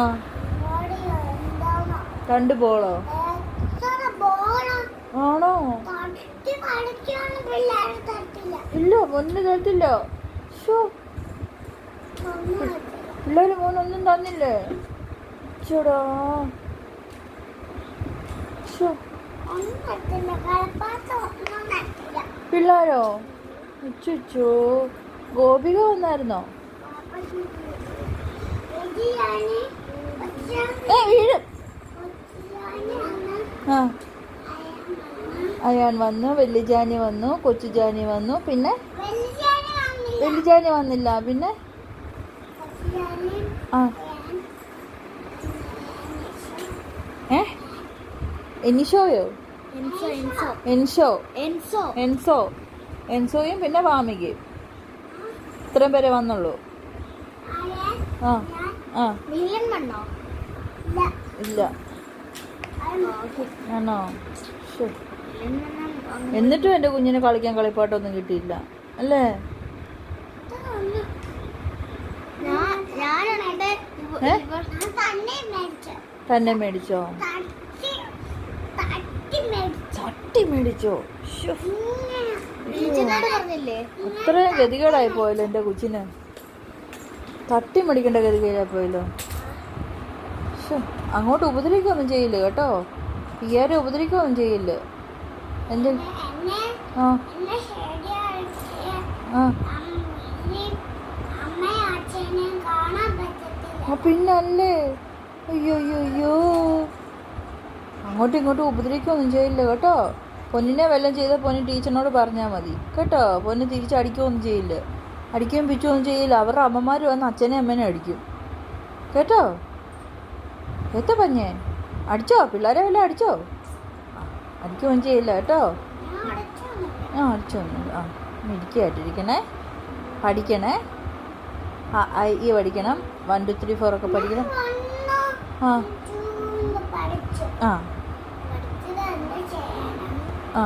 ആ 2 ബോളോ ആണോ? ഇല്ല, പൊന്നു തരത്തില്ല. പിള്ളേര് മോനൊന്നും തന്നില്ലേ? ചേടാ പിള്ളേരോ? ഉച്ചോ ഗോപിക വന്നായിരുന്നോ? വീഴും. ആ അയാൻ വന്നു, വെല്ലിജാനി വന്നു, കൊച്ചുജാനി വന്നു, പിന്നെ വെല്ലിജാനി വന്നില്ല. പിന്നെ ആ എനിഷോയോ? എൻസോയും പിന്നെ വാമികയും. ഇത്രയും പേരെ വന്നുള്ളൂ. ആ ആ ഇല്ല ആണോ? എന്നിട്ടും എൻ്റെ കുഞ്ഞിന് കളിക്കാൻ കളിപ്പാട്ടൊന്നും കിട്ടിയില്ല അല്ലേ? തന്നെ മേടിച്ചോ? തട്ടി മേടിച്ചോ? അത്രയും ഗതികേടായി പോയല്ലോ എൻ്റെ കൊച്ചിന്. തട്ടി മേടിക്കേണ്ട ഗതികേടായി പോയല്ലോ. അങ്ങോട്ട് ഉപദ്രവിക്കൊന്നും ചെയ്യില്ല കേട്ടോ. പിയാരെ ഉപദ്രവിക്കൊന്നും ചെയ്യില്ല. എൻ്റെ ആ ആ പിന്നല്ലേ. അയ്യോ അയ്യോ അയ്യോ, അങ്ങോട്ടും ഇങ്ങോട്ടും ഉപദ്രവിക്കൊന്നും ചെയ്യില്ല കേട്ടോ. പൊന്നിനെ വല്ലതും ചെയ്ത പൊന്നി ടീച്ചറിനോട് പറഞ്ഞാൽ മതി കേട്ടോ. പൊന്ന് തിരിച്ചടിക്കുകയൊന്നും ചെയ്യില്ല, അടിക്കുകയും പിച്ചുകയൊന്നും ചെയ്യില്ല. അവരുടെ അമ്മമാർ വന്ന് അച്ഛനെ അമ്മേനെ അടിക്കും കേട്ടോ. എത്ത പഞ്ഞേ അടിച്ചോ? പിള്ളേരെ വല്ലതും അടിച്ചോ? അടിക്കുകയൊന്നും ചെയ്യില്ല കേട്ടോ. ആ അടിച്ചൊന്നുമില്ല. ആ മിടിക്കായിട്ടിരിക്കണേ, പഠിക്കണേ. ഈ പഠിക്കണം, 1 2 3 4 ഒക്കെ പഠിക്കണം. ആ ആ ആ